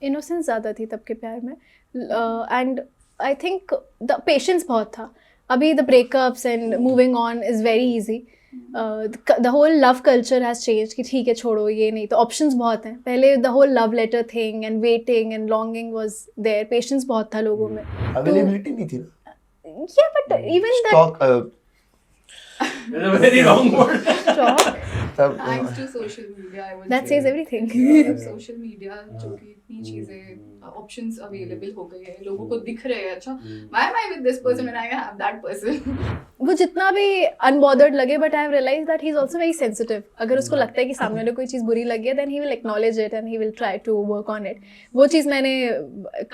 Innocence ज़्यादा थी तब के प्यार में, and I think the patience बहुत था. अभी the breakups and moving on is very easy. The whole love culture has change कि ठीक है छोड़ो ये नहीं, तो ऑप्शंस बहुत हैं. पहले the whole love letter thing and waiting and longing was there, patience बहुत था लोगों में. अवेलेबिलिटी नहीं थी ना. Yeah, but even Stock, That's a very wrong word. that stock, Thanks to social media, I would that say. says everything. Social media जो कि इतनी चीजें options available हो गई है, लोगों को दिख रहे हैं. अच्छा, why am I with this person when I have that person? वो जितना भी unbothered लगे, but I have realized that he is also very sensitive. अगर उसको लगता है कि सामने वाले कोई चीज़ बुरी लगी है, then he will acknowledge it and he will try to work on it. वो चीज़ मैंने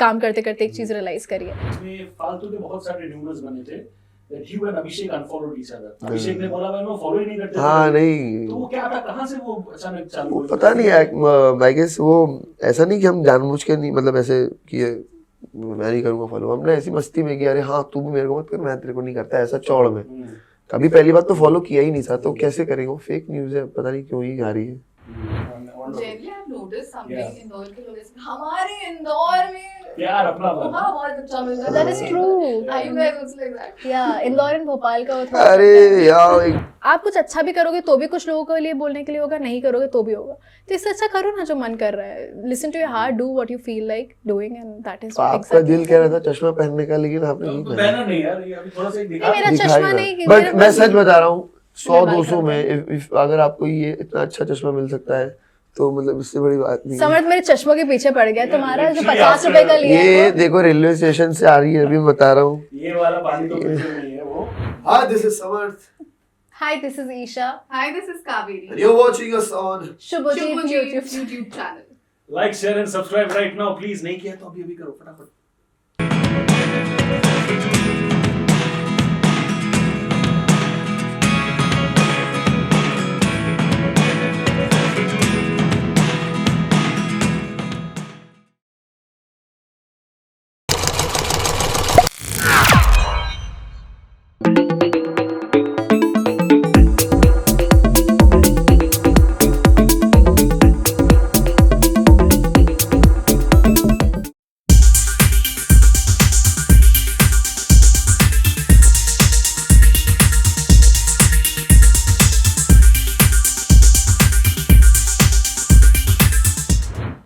काम करते करते एक चीज़ realize करी है. इसमें फालतू के बहुत सारे rumors बने थे that you and Abhishek unfollowed each other. अभिषेक ने बोला भाई मैं फॉलो ही नहीं करते. हाँ नहीं, तो वो क्या था, कहाँ से वो अचानक चालू वो हुई? पता नहीं. आई गेस वो ऐसा नहीं कि हम जानबूझ के नहीं, मतलब ऐसे कि मैं नहीं करूँगा फॉलो. हमने ऐसी मस्ती में कि अरे हाँ तू भी मेरे को मत कर, मैं तेरे को नहीं करता, ऐसा चौड़ में. कभी पहली बात तो फॉलो किया ही नहीं था, तो कैसे करेंगे. वो फेक न्यूज़ है, पता नहीं क्यों ही आ रही है. Generally, I've noticed something. Indore के लोग ऐसे, हमारे इंदौर में प्यार अपना हाँ बहुत अच्छा मिलता है. That is true. Are you guys also like that? Yeah, Indore and Bhopal का वो थोड़ा अरे यार आप कुछ अच्छा भी करोगे तो भी कुछ लोगों के लिए बोलने के लिए होगा, नहीं करोगे तो भी होगा. तो इससे अच्छा करो ना जो मन कर रहा है. Listen to your heart, do what you feel like doing, and that is आपका दिल कह रहा था चश्मा पहनने का, लेकिन आपने नहीं पहना. पहना नहीं यार, ये अभी थोड़ा सा दिखा. मेरा चश्मा नहीं, बट मैं सच बता रहा हूँ, 100-200 मैं में अगर आपको ये इतना अच्छा चश्मा मिल सकता है तो मतलब इससे बड़ी बात नहीं है. समर्थ मेरे चश्मों के पीछे पड़ गया. तुम्हारा जो 50 रुपए का लिया ये है देखो रेलवे स्टेशन से आ रही है, अभी बता रहा हूँ. ये वाला पानी तो बिल्कुल नहीं है वो. Hi, this is Samarth. Hi this is Isha. Hi, this is Kaveri. And you're watching us on Shubhajit Shubhajit YouTube. YouTube channel. Like share and subscribe right now please. नहीं किया तो अभी अभी करो फटाफट.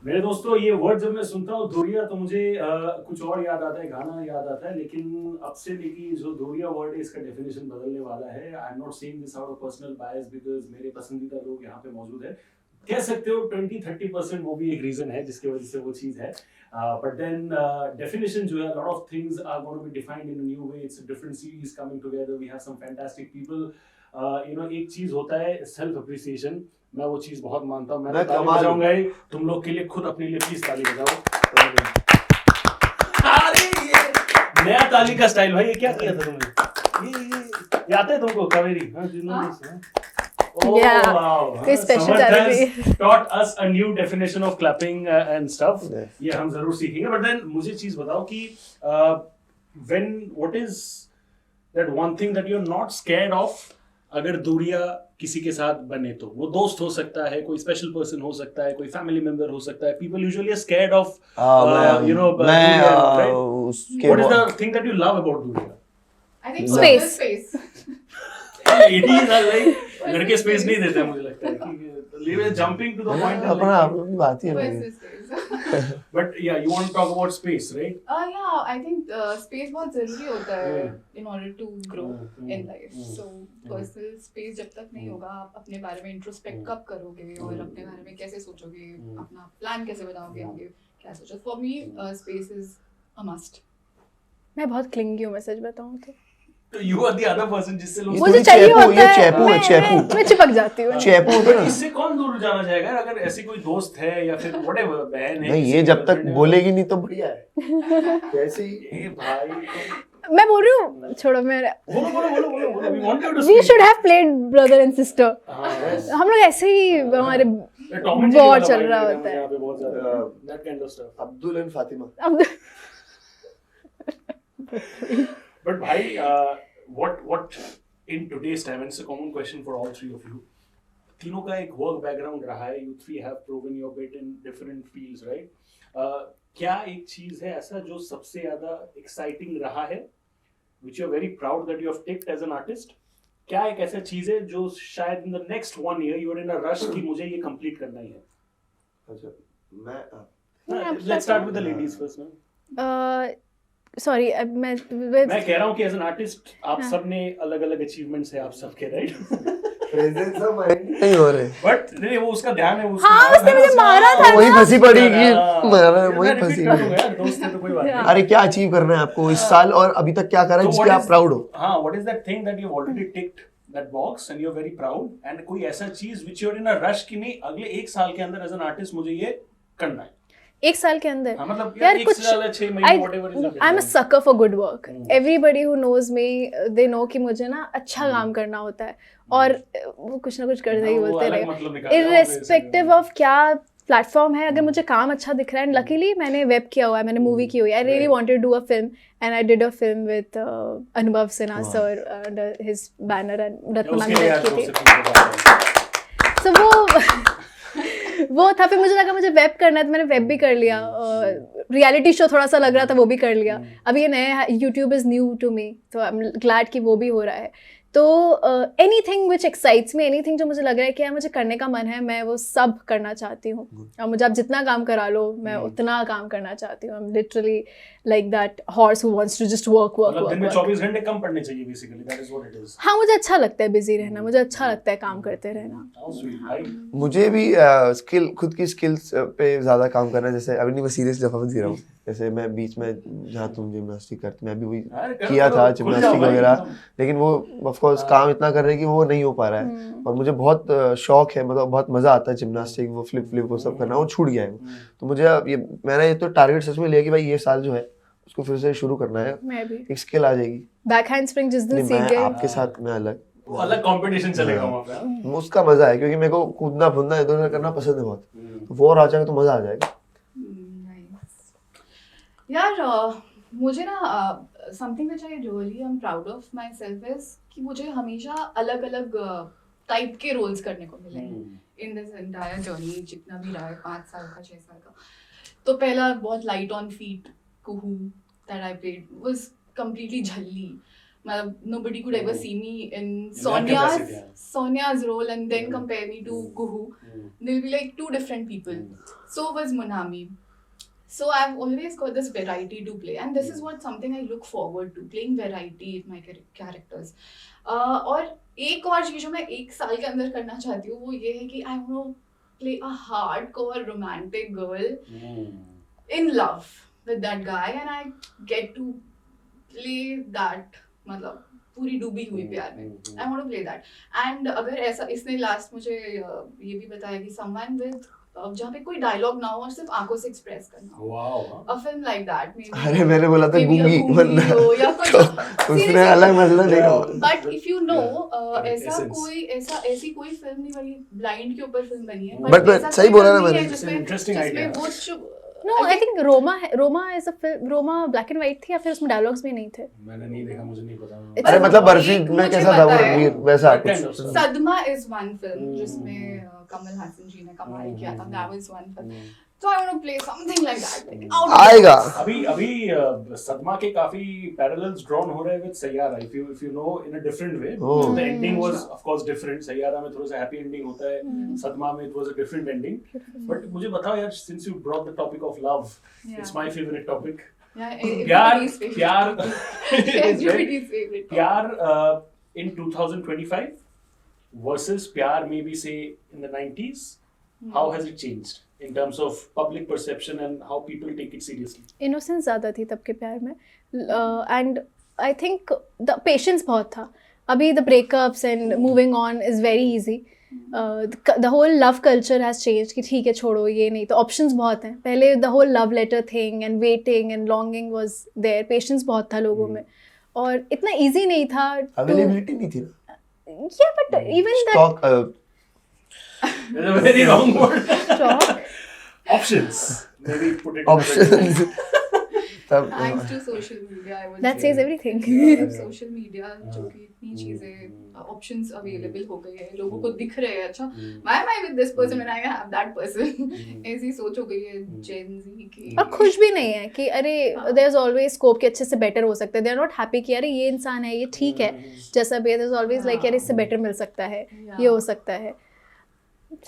मेरे दोस्तों, ये वर्ड जब मैं सुनता हूँ धुरिया, तो मुझे कुछ और याद आता है, गाना याद आता है. लेकिन अब से लेके जो धुरिया वर्ड है इसका डेफिनेशन बदलने वाला है. I am not saying this out of personal bias because मेरे पसंदीदा लोग यहाँ पे मौजूद है. कह सकते हो 20-30% वो भी एक रीजन है जिसकी वजह से वो चीज है. बट देन डेफिनेशन जो है, lot of things are going to be defined in a new way. It's a different series coming together. We have some fantastic people. एक चीज होता है सेल्फ अप्रिसिएशन. मैं वो चीज बहुत मानता हूँ. मैं ताली बजाऊंगा ही तुम लोग के लिए. खुद अपने लिए प्लीज ताली बजाओ. अरे ये नया ताली का स्टाइल भाई. ये क्या किया था तुमने? ये आता है तुमको कावेरी? हाँ जिन्होंने Yeah, कोई special talent taught us a new definition of clapping and stuff. Yes. ये हम जरूर सीखेंगे. But then मुझे चीज बताओ कि what is that one thing that you're not scared of अगर दूरिया किसी के साथ बने तो? वो दोस्त हो सकता है, कोई स्पेशल पर्सन हो सकता है, कोई फैमिली मेंबर हो सकता है. People usually are scared of दूरिया, right? What is the thing that you love about दूरिया? I think Space. Space. It is like लड़के स्पेस नहीं देते मुझे लगता है कि leave it jumping to the point. अपना अपनी बात ही है. Space is space. But yeah, you want to talk about space, right? Yeah, I think space बहुत जरूरी होता है in order to grow in life. So personal space जब तक नहीं होगा, आप अपने बारे में इंट्रोस्पेक्ट कब करोगे और अपने बारे में कैसे सोचोगे, अपना प्लान कैसे बनाओगे आगे, क्या सोचो. For me, space is a must. मैं बहुत क्लिंगी हूँ, मैं सच बताऊँ तो. तो you are the other person जिससे लोग मुझे थोड़ी चाहिए चैपू, होता ये है. चैपू है, चैपू. मैं चिपक जाती हूँ. चैपू होता है ना. इससे कौन दूर जाना चाहेगा? अगर ऐसी कोई दोस्त है या फिर whatever बहन है, नहीं, ये जब तक बोलेगी नहीं तो बढ़िया है. कैसे ही ए भाई मैं बोल रही हूँ, छोड़ो मेरे. बोलो. We want you to We speak. should have played brother and sister. हाँ, हम लोग ऐसे ही हमारे Tom and Jerry वॉर वाला चल vibe रहा है होता है. यहाँ पे बहुत ज्यादा. That kind of stuff. Abdul and Fatima. अब But भाई what in today's time, and it's a common question for all three of you, तीनों का एक वर्क बैकग्राउंड रहा है, you three have proven your bit in different fields, right? क्या एक चीज है ऐसा जो सबसे ज्यादा एक्साइटिंग रहा है, which you are very proud that you have ticked as an artist? क्या एक ऐसा चीज है जो शायद in the next 1 year you are in a rush कि मुझे ये complete करना ही है? अच्छा, मैं Let's start with the ladies first, man. Sorry मैं कह रहा हूँ कि एज एन आर्टिस्ट आप सब ने अलग अलग अचीवमेंट्स है आप सबके, राइट? प्रेजेंस ऑफ माइंड नहीं हो रहे, बट नहीं, वो उसका ध्यान है, उसको हाँ, उसने मुझे मारा था वही फंसी पड़ी कि मारा, मैं वही repeat फंसी कर पड़ी। दूंगा यार, दोस्त है तो कोई बात नहीं। अरे क्या अचीव करना है आपको इस साल और अभी तक क्या करा है So जिसके what आप is- प्राउड हो? हाँ, what is that thing that you've already ticked that box and you're very proud, and कोई ऐसा चीज which you're in a rush कि नहीं अगले 1 साल के अंदर एज एन आर्टिस्ट मुझे ये करना है? 1 साल के अंदर हाँ, मतलब यार एक कुछ साल 6 महीने whatever is your I am a deadline. sucker for good work. Everybody who knows me, they know कि मुझे ना अच्छा काम करना होता है और वो कुछ ना कुछ करते ही वो बोलते अलग रहेगा, मतलब निकालता है, irrespective of क्या प्लेटफॉर्म है। अगर मुझे काम अच्छा दिख रहा है, लकीली मैंने वेब किया हुआ है, मैंने मूवी की हुई है, I really wanted to do a film and I did a film with Anubhav Sinha sir under his banner and Ratnam उसके लिए यार की थी। दोस्त से पूछो बात है। सो वो था, फिर मुझे लगा मुझे वेब करना है तो मैंने वेब भी कर लिया, रियलिटी शो थोड़ा सा लग रहा था वो भी कर लिया। अभी ये नया YouTube is new to me, तो आई एम ग्लैड कि वो भी हो रहा है। तो anything which excites me, anything जो मुझे लग रहा है कि यार मुझे करने का मन है, मैं वो सब करना चाहती हूँ। और मुझे आप जितना काम करा लो, मैं उतना काम करना चाहती हूँ। I am literally like that horse who wants to just work work मतलब दिन में वर्क। 24 घंटे कम पढ़ने चाहिए basically, that is what it is. हाँ, मुझे अच्छा लगता है बिजी रहना, मुझे अच्छा लगता है काम करते रहना। हाउ स्वीट भाई। मुझे भी स्किल, खुद की स्किल्स पे ज़्यादा काम करना है। जैसे अभी नहीं, मैं सीरियस जवाब दे रहा हूँ। जैसे मैं बीच में जहाँ तुम जिम्नास्टिक करते, मैं भी वही अरे करो, किया करो, था खुल जिम्नास्टिक जाओ भाई, वगैरह, एकदम। लेकिन वो ऑफ कोर्स काम इतना कर रहे हैं कि वो नहीं हो पा रहा है। और मुझे बहुत शौक है, मतलब बहुत मज़ा आता है जिम्नास्टिक, वो फ्लिप वो सब करना, वो छूट गया है। तो मुझे अब ये, मैंने ये तो टारगेट सच में लिया कि भाई ये साल जो है उसको फिर से शुरू करना है, मैं भी एक स्किल आ जाएगी। बैक हैंड स्प्रिंग जिस दिन नहीं, सीख मैं गए, आपके साथ मैं अलग, वो अलग कंपटीशन चलेगा वहां पे। हाँ? उसका मजा है क्योंकि मेरे को कूदना फूदना इधर उधर करना पसंद है बहुत। तो वो और आ जाएगा तो मजा आ जाएगा। यार मुझे ना something which I really am proud of my self is कि मुझे हमेशा अलग अलग टाइप के रोल्स करने को मिले इन दिस एंटायर जर्नी, जितना भी रहा है 5 साल का 6 साल का। तो पहला बहुत light on feet Kuhu that I played was completely झल्ली, मतलब nobody could ever see me in capacity, yeah. Sonia's role and then compare me to Kuhu. They'll be like 2 different people. So was Monami. So I've always got this variety to play, and this is what something I look forward to, playing variety in my characters. और एक और चीज जो मैं 1 साल के अंदर करना चाहती हूँ वो ये है कि I want to play a hardcore romantic girl in love with that guy, and I get to play that, मतलब पूरी डूबी हुई प्यार में। I want to play that. And अगर ऐसा, इसने लास्ट मुझे ये भी बताया कि someone with जहाँ पे कोई डायलॉग ना हो और सिर्फ आंखों से एक्सप्रेस करना हो, wow. a film like that maybe। अरे मैंने बोला था गूंगी वरना हो या कुछ उसने अलग मतलब देखा। बट इफ यू नो ऐसा essence. कोई ऐसी कोई फिल्म नहीं बनी, ब्लाइंड के ऊपर फिल्म बनी है, But ऐसा सही कोई बोला film ना नहीं है मैंने। जिसमें Interesting idea. वो no I think Roma is a film, Roma black and white थी या फिर उसमें डायलॉग्स भी नहीं थे? मैंने नहीं देखा, मुझे नहीं पता। It's अरे a- मतलब बर्फी एक में मुझे कैसा था वो पता है। रणवीर वैसा That kind कुछ। of सदमा इज वन फिल्म जिसमें कमल हासन जी ने कमाल किया था, that was one film. So I want to play something like that, like out of आएगा। अभी सदमा के काफी पैरेलल्स ड्रॉन हो रहे हैं with Saiyaara, if you know in a different way. Oh. The ending was of course different. Saiyaara में थोड़ा सा हैप्पी एंडिंग होता है, सदमा में it was a different ending. But मुझे बताओ यार, since you brought the topic of love, Yeah. it's my favorite topic. Yeah, प्यार everybody's favorite. Everybody's favorite. प्यार in 2025 versus प्यार maybe say in the 90s. How has it changed in terms of public perception and how people take it seriously? Innocence ज़्यादा थी तब के प्यार में, and I think the patience बहुत था। अभी the breakups and moving on is very easy, the whole love culture has change कि ठीक है छोड़ो ये नहीं, तो ऑप्शंस बहुत हैं। पहले the whole love letter thing and waiting and longing was there, patience बहुत था लोगों में और इतना इजी नहीं था। अवेलेबिलिटी नहीं थी ना। या but even that stock It's a very wrong word. Stock Options. Maybe put it. Options तब Thanks to social media, I would That say. says everything. Social media जो कि इतनी चीजें ऑप्शंस अवेलेबल हो गई है, लोगों को दिख रहे हैं, अच्छा why am I with this person when I have that person, ऐसी सोच हो गई है जेन जी की। और खुश भी नहीं है कि अरे देयर इज ऑलवेज स्कोप कि अच्छे से बेटर हो सकता है. दे आर नॉट हैप्पी कि अरे ये इंसान है, ये ठीक है जैसा भी है. देयर इज ऑलवेज लाइक यार इससे बेटर मिल सकता है, ये हो सकता है.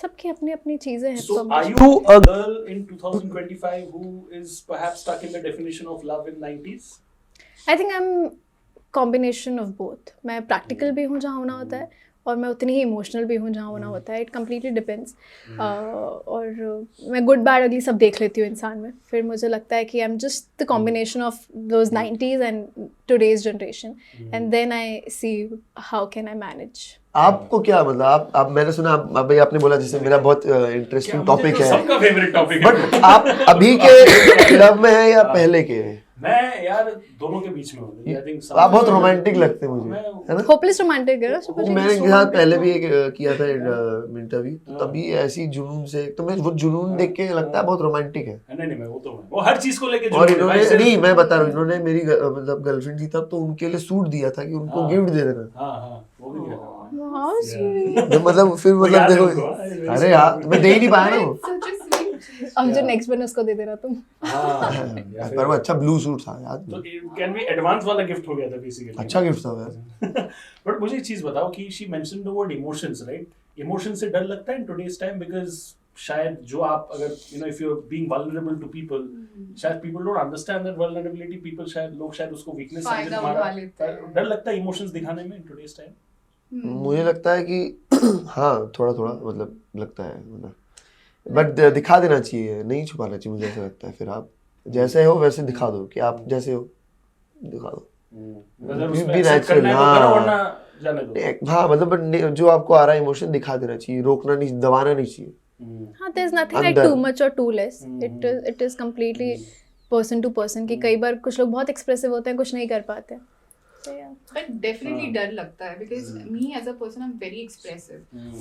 सबकी अपनी अपनी चीजें हैं. So, तो are you a girl in 2025 who is perhaps stuck in the definition of love in 90s? I think I M combination of both. मैं प्रैक्टिकल भी हूँ जहाँ होना होता है, और मैं उतनी ही इमोशनल भी हूँ जहाँ होना होता है. It completely depends. और मैं गुड बैड अगली सब देख लेती हूँ इंसान में. फिर मुझे लगता है कि I am just the combination of those 90s and today's generation, and then I see how can I manage. आपको क्या मतलब आप मैंने सुना आप अभी आपने बोला जैसे मेरा बहुत इंटरेस्टिंग टॉपिक है, सबका फेवरेट टॉपिक है. बट आप अभी के लव में है या पहले के हैं? मैं यार दोनों के बीच में हूँ. I think आप बहुत रोमांटिक लगते हैं मुझे, है ना? होपलेस रोमांटिक है ना शुभ जी? मैंने के साथ पहले भी एक किया था इंटरव्यू, तो तभी ऐसी जुनून से, तो मैं वो जुनून देख के लगता है बहुत रोमांटिक है. नहीं मैं वो हर चीज को लेके और जुनून है. इन्होंने भाई, नहीं, मैं बता रहा हूँ, इन्होंने मेरी मतलब गर्लफ्रेंड थी तब, तो उनके लिए सूट दिया था कि उनको गिफ्ट दे देना. हाँ वो भी किया था. हाँ, sweet. तो मतलब फिर मतलब याद है देखो, उनको, अरे यार मैं दे ही नहीं पाया ना वो. Such a sweet अब जो नेक्स्ट बने उसको दे देना तुम. हाँ पर वो अच्छा ब्लू सूट था याद. तो कैन बी एडवांस वाला गिफ्ट हो गया था बेसिकली. अच्छा गिफ्ट था यार. बट मुझे एक चीज बताओ कि she mentioned the word emotions, right? Emotion से डर लगता है इन टुडेस टाइम, बिकॉज़ शायद जो आप अगर if you are being vulnerable to people, शायद people don't understand that vulnerability. People शायद लोग उसको वीकनेस समझे. फायदा उठा लेते हैं. डर लगता है इमोशंस दिखाने में इन टुडेस टाइम. मुझे लगता है कि हाँ थोड़ा थोड़ा मतलब लगता है, मतलब बट दिखा देना चाहिए, नहीं छुपाना चाहिए, मुझे ऐसा लगता है. फिर आप जैसे हो वैसे दिखा दो, कि आप जैसे हो दिखा दो. अगर Be उसमें एक्सेप्ट natural, करना है तो हाँ. करो, वरना जाने दो. हाँ मतलब but जो आपको आ रहा है इमोशन दिखा देना चाहिए, रोकना नहीं, दबाना नहीं चाहिए. हाँ, there is nothing like अंदर. too much or too less. It is completely person to person. कि कई बार कुछ लोग बहुत एक्सप्रेसिव होते हैं, कुछ नहीं कर पाते. So, yeah. बट डेफिनेटली डर लगता है, because me as a person I am very expressive.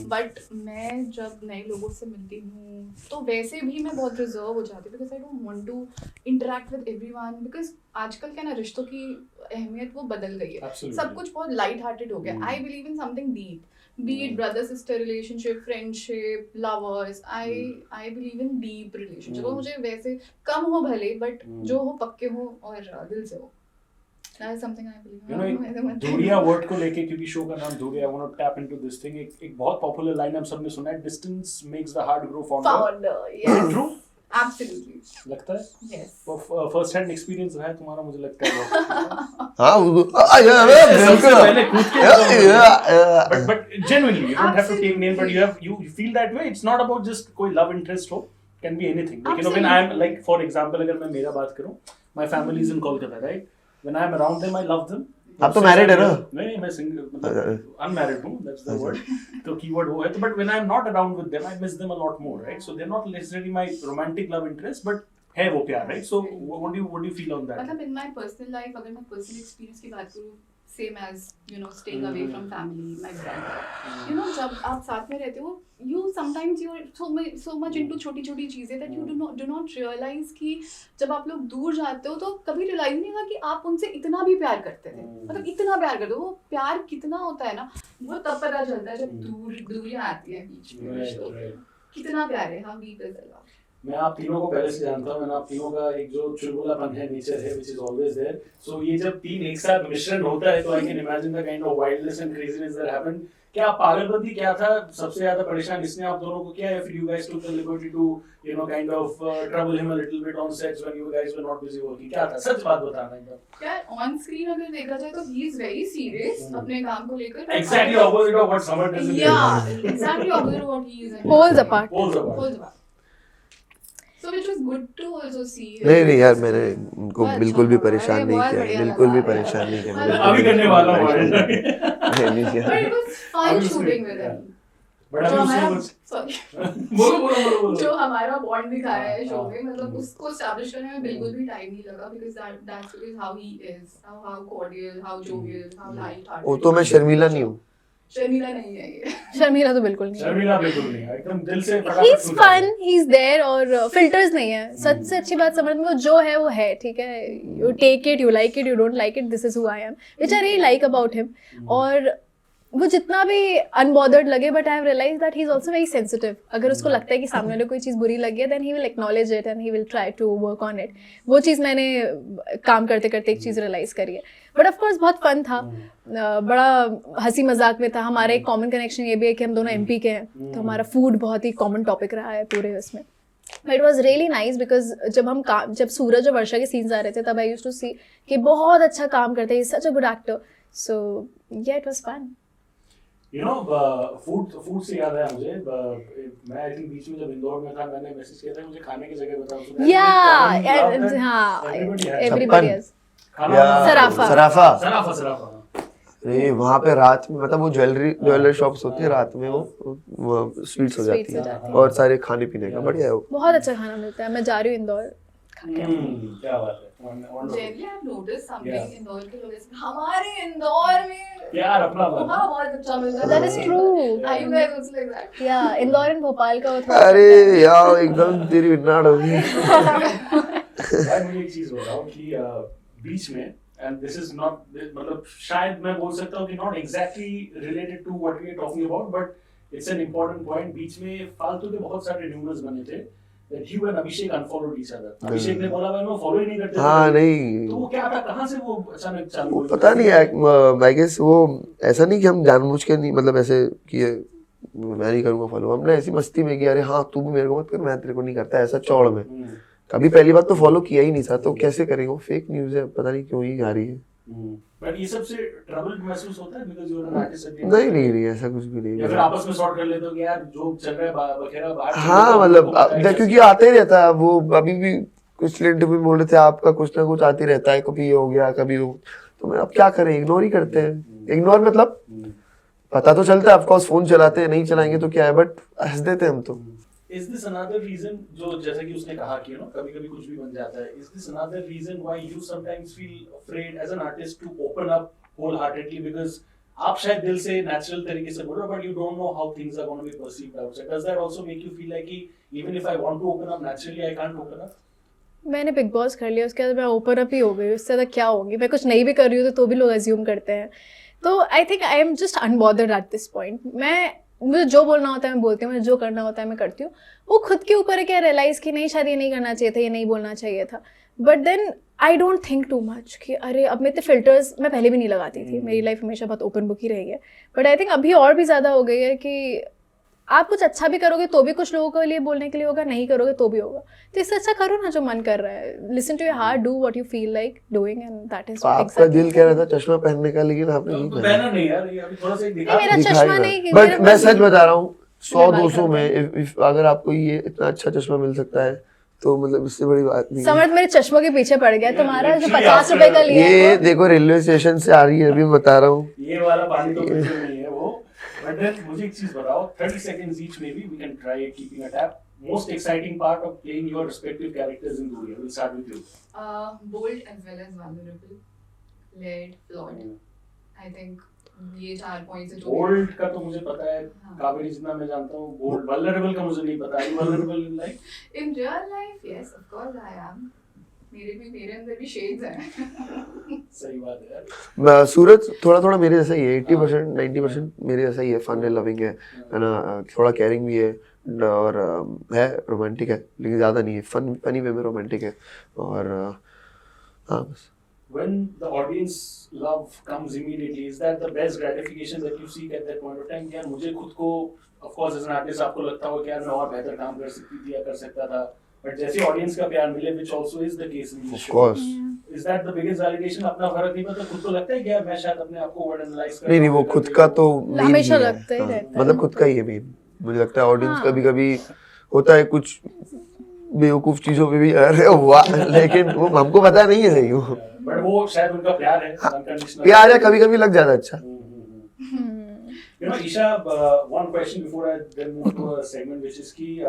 But मैं जब नए लोगों से मिलती हूँ तो वैसे भी मैं बहुत रिजर्व हो जाती हूँ, because I don't want to interact with everyone. Because आजकल क्या ना, रिश्तों की अहमियत वो बदल गई है. सब कुछ बहुत लाइट हार्टेड हो गया. I believe in something deep, be it brother sister relationship, friendship, lovers. I believe in deep relationship. तो मुझे वैसे कम हो भले, बट जो हो पक्के हो और दिल से हो. That is something I believe in. Dhuria word को लेके, क्योंकि शो का नाम Dhuria, I want to tap into this thing. एक बहुत पॉपुलर लाइन हम सबने सुना है, distance makes the heart grow fonder. Founder, yes. True? Absolutely. लगता है? Yes. फर्स्ट हैंड एक्सपीरियंस रहा है तुम्हारा, मुझे लगता है. हाँ सबसे पहले खुद बिल्कुल. but genuinely you don't have to take name, but you feel that way. It's not about just कोई love interest हो, can be anything. Like, when I am, like for example, अगर मैं मेरा बात करूँ, my family is in Kolkata, right? When I am around them, I love them. आप तो married है ना? नहीं, मैं सिंगल, मतलब अनमैरिड हूँ, that's the word. तो कीवर्ड वो है. तो but when I am not around with them, I miss them a lot more, right? So they're not necessarily my romantic love interest, but है वो प्यार, right? So what do you feel on that? मतलब in my personal life, अगर मैं personal experience की बात करूँ, same as staying away from family, my brother. जब आप साथ में रहते हो, you sometimes you're so much into छोटी छोटी चीजें that you do not realize कि जब आप लोग दूर जाते हो तो कभी रियलाइज नहीं होगा कि आप उनसे इतना भी प्यार करते थे. मतलब इतना प्यार करते हो, वो प्यार कितना होता है ना, वो तब पता चलता है जब दूरियां आती हैं बीच में. कितना प्यार है, हम डीप इज लव. मैं आप तीनों को पहले से जानता हूँ. मैंने आप तीनों का एक जो चुलबुलापन है, नेचर है, which is always there. So ये जब तीन एक साथ मिश्रण होता है, तो I can imagine the kind of wildness and craziness that happened. क्या पागलपंती क्या था सबसे ज्यादा परेशान इसने आप दोनों को किया, या फिर you guys took the liberty to kind of trouble him a little bit on sets when you guys were not busy working? क्या था, सच बात बताना एकदम. यार ऑन स्क्रीन अगर देखा जाए तो he is very serious अपने काम को लेकर. Exactly opposite of what Samar does. Yeah, exactly opposite of what he is. Poles apart. Poles apart. So which was good to also see. नहीं यार, मैंने उनको अच्छा, बिल्कुल भी परेशान अरे नहीं बहुत किया, बढ़िया बिल्कुल भी लगा परेशान नहीं किया. यार. अभी करने वाला हूँ. नहीं किया. But it was fun shooting with him. But जो अभी हमारा उसको sorry, बोलो. जो हमारा बॉन्ड दिखाया है शो में, मतलब उसको एस्टैब्लिश करने में बिल्कुल भी टाइम नहीं लगा, because that's how he is, how cordial, how jovial, how light hearted. वो तो मैं शर्मिला नहीं हूँ. शर्मिला नहीं है ये। शर्मिला तो बिल्कुल नहीं। शर्मिला बिल्कुल नहीं है, एकदम दिल से he is fun, he is there, और फिल्टर्स नहीं है। सच से अच्छी बात समझ में, वो जो है वो है, ठीक है। You take it, you like it, you don't like it, this is who I am, which I really like about him. और वो जितना भी अनबॉदर्ड लगे, but I have realize that he is also very sensitive. अगर उसको लगता है कि सामने वाले कोई चीज़ बुरी लगी है, then he will acknowledge it and he will try to work on it. वो चीज़ मैंने काम करते करते एक चीज़ रियलाइज करी है। बट ऑफ कोर्स बहुत फन था, बड़ा हंसी मजाक में था। हमारा एक कॉमन कनेक्शन ये भी है कि हम दोनों एमपी के हैं, तो हमारा फूड बहुत ही कॉमन टॉपिक रहा है पूरे उसमें। It was really nice because जब सूरज और वर्षा के सीन्स आ रहे थे, तब आई यूज्ड टू सी कि बहुत अच्छा काम करते हैं, सच a good actor. So ya it was fun. You know, food से याद है मुझे, मैं आई थिंक बीच में जब इंदौर में था, मैंने मैसेज किया था मुझे खाने की जगह बताओ। या हाँ, एवरीबॉडी हैज सराफा। सराफा। सराफा। अरे वहाँ पे रात में, मतलब वो ज्वेलरी शॉप्स होती है, रात में वो स्वीट्स हो जाती है और सारे खाने पीने का, बढ़िया है वो। बहुत अच्छा खाना मिलता है। मैं जा रही हूँ इंदौर, क्या बात है। Generally, I've noticed something Indore के लोग ऐसे, हमारे इंदौर में प्यार अपना पोहा बहुत अच्छा मिलता है। That is true. Are you guys also like that? या इंदौर एंड भोपाल का वो थोड़ा अरे यार एकदम तेरी नाड़ हो गई। यार मुझे एक चीज बताओ कि बीच में, एंड दिस इज नॉट, मतलब शायद मैं बोल सकता हूँ कि not exactly related to what we are talking about, but it's an important point. बीच में फालतू के बहुत सारे र्यूमर्स बने थे that you and Abhishek unfollowed each other. अभिषेक ने बोला भाई मैं फॉलो ही नहीं करते। हाँ नहीं, तो वो क्या था, कहाँ से वो अचानक चालू हुई? पता नहीं, आई गेस वो ऐसा नहीं कि हम जानबूझ के नहीं, मतलब ऐसे कि मैं नहीं करूँगा फॉलो, हमने ऐसी मस्ती में किया, अरे हाँ तू भी मेरे को मत कर, मैं तेरे को नहीं करता, ऐसा चौड़ में। कभी पहली बात तो फॉलो किया ही नहीं था, तो कैसे करेंगे? वो फेक न्यूज़ है, पता नहीं क्यों ही आ रही है। बट ये सबसे ट्रबल महसूस होता है because you are an artist. नहीं ऐसा कुछ भी नहीं या फिर आपस में सॉर्ट कर लेते हो कि यार जो चल रहा है बखेरा बाहर। हाँ मतलब क्योंकि आते ही रहता है वो, अभी भी कुछ इंटरव्यू में बोल रहे थे आपका कुछ ना कुछ आते रहता है, कभी ये हो गया कभी वो, तो मैं अब क्या करें, इग्नोर ही करते हैं। इग्नोर मतलब पता तो चलता है, ऑफ कोर्स फोन चलाते हैं, नहीं चलाएंगे तो क्या है, बट हंस देते हैं हम तो। Is this another reason, जो जैसा कि उसने कहा कि कभी कभी कुछ भी बन जाता है, is this another reason why you sometimes feel afraid as an artist to open up wholeheartedly, because आप शायद दिल से नेचुरल तरीके से बोल रहे हो, but you don't know how things are going to be perceived outside. Does that also make you feel like कि even if I want to open up naturally, I can't open up? मैंने big boss कर लिया, उसके बाद मैं open up ही हो गई, उससे ज़्यादा क्या होगी। मैं कुछ नहीं भी कर रही हूँ तो भी लोग अज्यूम करते हैं। तो I think I am just unbothered at this point. मुझे जो बोलना होता है मैं बोलती हूँ, मुझे जो करना होता है मैं करती हूँ। वो खुद के ऊपर है क्या रियलाइज़ कि नहीं शायद ये नहीं करना चाहिए था, ये नहीं बोलना चाहिए था। But then I don't think too much कि अरे अब मेरे फिल्टर्स मैं पहले भी नहीं लगाती थी, मेरी लाइफ हमेशा बहुत ओपन बुक ही रही है। बट आई थिंक अभी और भी ज़्यादा हो गई है कि आप कुछ अच्छा भी करोगे तो भी कुछ लोगों के लिए बोलने के लिए होगा, नहीं करोगे तो भी होगा। तो इससे अच्छा करो ना जो मन कर रहा है। Listen to your heart, do what you feel like doing, and that is आपका दिल कह रहा था चश्मा पहनने का, लेकिन आपने नहीं पहना। नहीं यार, ये अभी थोड़ा सा दिखा। मेरा चश्मा नहीं, बट मैं सच बता रहा हूँ, 100-200 में अगर आपको ये इतना अच्छा चश्मा मिल सकता है तो मतलब इससे बड़ी बात नहीं। समर्थ मेरे चश्मों के पीछे पड़ गया। तुम्हारा जो 50 रुपए का लिया ये देखो रेलवे स्टेशन से आ रही है, अभी बता रहा हूँ। ये वाला पानी तो बिल्कुल नहीं है वो। बट देन मुझे एक चीज बताओ, 30 seconds each maybe we can try keeping a tab. Most exciting part of playing your respective characters in Duriya. We'll start with you. Bold as well as vulnerable, led, flawed. I think ये 4 points है जो Bold का तो मुझे पता है, कावेरी जितना मैं जानता हूँ। Bold, vulnerable का मुझे नहीं पता। Are you vulnerable in life? in real life, yes, of course I am. मेरे अंदर भी shades हैं। सही बात है यार। सूरज थोड़ा मेरे जैसा ही है, 80% 90% मेरे जैसा ही है, फन एंड लविंग है ना, थोड़ा केयरिंग भी है और है रोमांटिक है, लेकिन ज़्यादा नहीं है, फनी वे में रोमांटिक है। और हाँ बस। When the audience love comes immediately, is that the best gratification that you seek at that point of time? यार मुझे खुद को, of course as an artist आपको लगता हो कि यार मैं और बेहतर काम कर सकती थी या कर सकता था, but जैसे ऑडियंस का प्यार मिले, which also is the case in this show. Of course. Is that the biggest validation? अपना फर्क नहीं पता, खुद को लगता है कि यार मैं शायद अपने आप को ओवर एनालाइज कर। नहीं वो खुद का तो हमेशा लगता ही रहता है। मतलब खुद का ही है मेन। मुझे लगता है ऑडियंस कभी होता है कुछ बेवकूफ चीजों पे भी अरे वाह, लेकिन वो हमको पता नहीं है सही वो। बट वो शायद उनका प्यार है, अनकंडीशनल प्यार है, कभी लग जाता है। अच्छा You know, Isha, one question before I then move to a segment, which is key.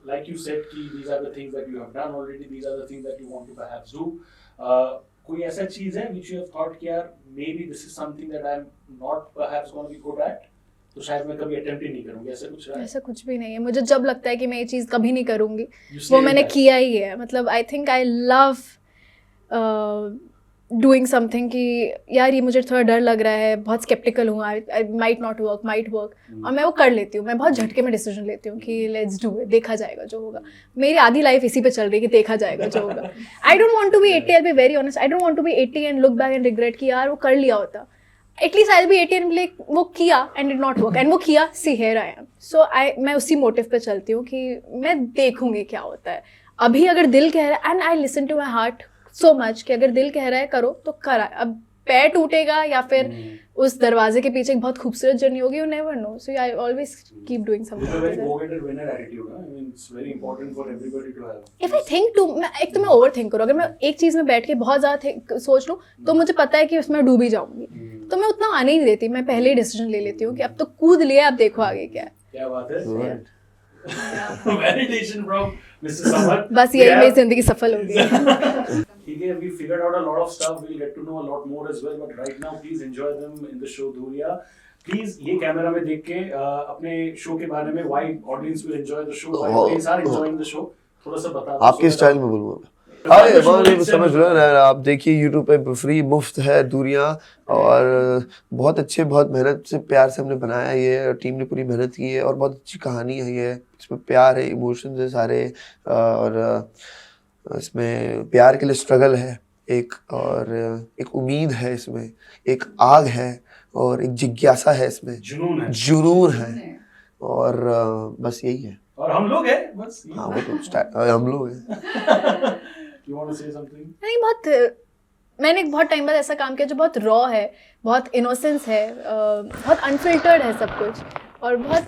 Like you said, कि these are the things that you have done already. These are the things that you want to perhaps do. कोई ऐसा चीज है which you have thought कि यार maybe this is something that I'm not perhaps going to be good at? तो शायद मैं कभी अटेम्प्ट ही नहीं करूंगी, ऐसा कुछ है? ऐसा कुछ भी नहीं है। मुझे जब लगता है कि मैं ये चीज़ कभी नहीं करूँगी You वो stay मैंने back. किया ही है। मतलब आई think I love doing something कि यार ये मुझे थोड़ा डर लग रहा है, बहुत स्केप्टिकल हूँ, I might not work, might work, और मैं वो कर लेती हूँ। मैं बहुत झटके में डिसीजन लेती हूँ कि लेट्स डू इट, देखा जाएगा जो होगा। मेरी आधी लाइफ इसी पे चल रही है कि देखा जाएगा जो होगा। I don't want to be 80, I be very honest, I don't want to be 80 and look back and regret कि यार वो कर लिया होता। At least I be 80 and like वो किया and did not work, and वो किया, सी हियर आई एम। सो मैं उसी मोटिव पे चलती हूँ कि मैं देखूंगी क्या होता है। अभी अगर दिल कह रहा है, and I listen to my heart so much, कि अगर दिल कह रहा है करो तो करा। अब पैर टूटेगा या फिर उस दरवाजे के पीछे एक बहुत खूबसूरत जर्नी होगी, you never know. So I always keep doing With a very something. go-getter winner attitude, I mean, it's very important for everybody to have. If I think to, एक तो मैं ओवर थिंक करूँ, अगर मैं एक चीज़ में बैठ के बहुत ज़्यादा सोच लूँ तो मुझे पता है कि उसमें डूब ही जाऊंगी, तो मैं उतना आने ही नहीं देती। मैं पहले ही डिसीजन ले लेती हूँ कि अब तो कूद लिया, अब देखो आगे क्या है। क्या बात है? Right. Validation from Mr. Samad. बस यही Yeah. मेरी जिंदगी सफल हो गई। ठीक है, we figured out a lot of stuff. We'll get to know a lot more as well. But right now, please enjoy them in the show Dhuriya. Please ये कैमरा में देख के अपने शो के बारे में, why audience will enjoy the show, why audience are enjoying the show, थोड़ा सा बता दो। आपके स्टाइल में बोलूँगा। अरे मान समझ रहे हैं, आप देखिए YouTube पे फ्री मुफ्त है दूरियां, और बहुत अच्छे, बहुत मेहनत से, प्यार से हमने बनाया ये, टीम ने पूरी मेहनत की है, और बहुत अच्छी कहानी है ये। इसमें प्यार है, इमोशंस है सारे, और इसमें प्यार के लिए स्ट्रगल है एक, और एक उम्मीद है इसमें, एक आग है, और एक जिज्ञासा है इसमें, जुनून है। जुनून है, और बस यही है। और हम लोग हैं बस। हाँ वो तो हम लोग हैं। You want to say something? नहीं, मैंने बहुत टाइम बाद ऐसा काम किया जो बहुत रॉ है, बहुत इनोसेंस है, बहुत अनफिल्टर्ड है सब कुछ, और बहुत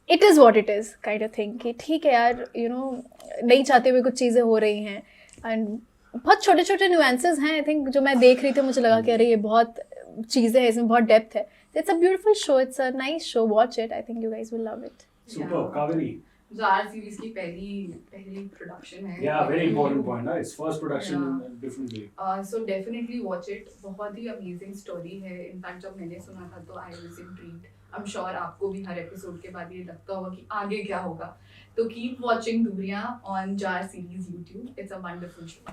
it is what it is kind of thing कि ठीक है यार, यू नो, नहीं चाहते हुए कुछ चीज़ें हो रही हैं, एंड बहुत छोटे छोटे न्यूएंसेस हैं आई थिंक जो मैं देख रही थी, मुझे लगा कि अरे ये बहुत चीज़ें हैं, इसमें बहुत डेप्थ है। It's a beautiful show, it's a nice show, watch it, I think you guys will love it. Super, Kaveri. Jar series की पहली प्रोडक्शन है। Yeah, very important point. Huh? It's first production in a different way. So definitely watch it. बहुत ही amazing story है। In fact जब मैंने सुना था तो I was intrigued. I am sure आपको भी हर एपिसोड के बाद ये लगता होगा कि आगे क्या होगा। तो keep watching Dooriyan on Jar series YouTube. It's a wonderful show.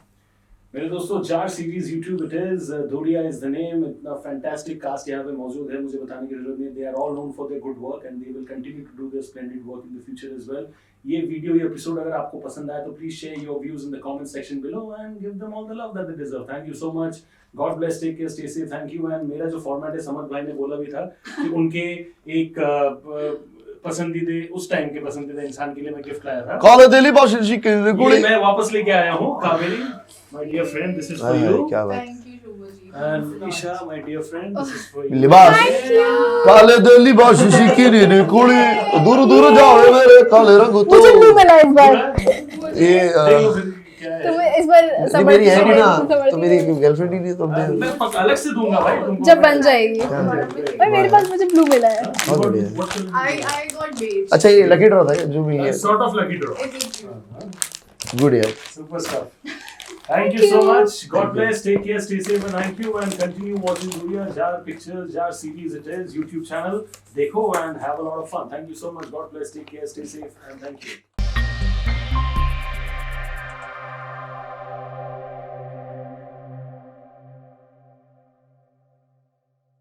मेरे दोस्तों, Jar series YouTube it is, Dooriyan is the name. इतना फैंटास्टिक कास्ट यहाँ पे मौजूद है, मुझे बताने की जरूरत नहीं। They are all known for their good work and they will continue to do their splendid work in the future as well. ये वीडियो, ये एपिसोड अगर आपको पसंद आया तो please share your views in the comment section below and give them all the love that they deserve. Thank you so much, God bless, take care, stay safe, thank you. And मेरा जो format है, समद भाई ने बोला भी था कि उनके एक पसंदीदे, उस टाइम के पसंदीदा इंसान के लिए मैं गिफ्ट लाया था। काले दिली बाशिशी के ये मैं वापस लेके आया हूँ। Kaveri, my dear friend, this is for you. क्या बात। Thank you Shubh ji. And Isha, my dear friend, this is for you. लिबास काले दिली बाशिशी की रे कुड़ी, दूर दूर जाओ मेरे काले रंग तो। मुझे ब्लू मिला इस बार। ये देख लो फिर क्या है। तुम्हें इस बार ये मेरी है नहीं ना, तो मेरी गर्लफ्रेंड ही नहीं, तो मैं अलग से दूंगा भाई तुमको। जब बन जाएगी। भाई मेरे पास मुझे ब्लू मिला है। बहुत बढ़िया। I got beige. अच्छा ये लकी ड्रॉ था जो भी है, Sort of lucky draw. It is you. Good यार। Super stuff. Thank you so much. God bless. Take care. Stay safe. And thank you. And continue watching Dhuriya Jar Pictures, Jar Series. It is YouTube channel. Dekho and have a lot of fun. Thank you so much. God bless. Take care. Stay safe. And thank you.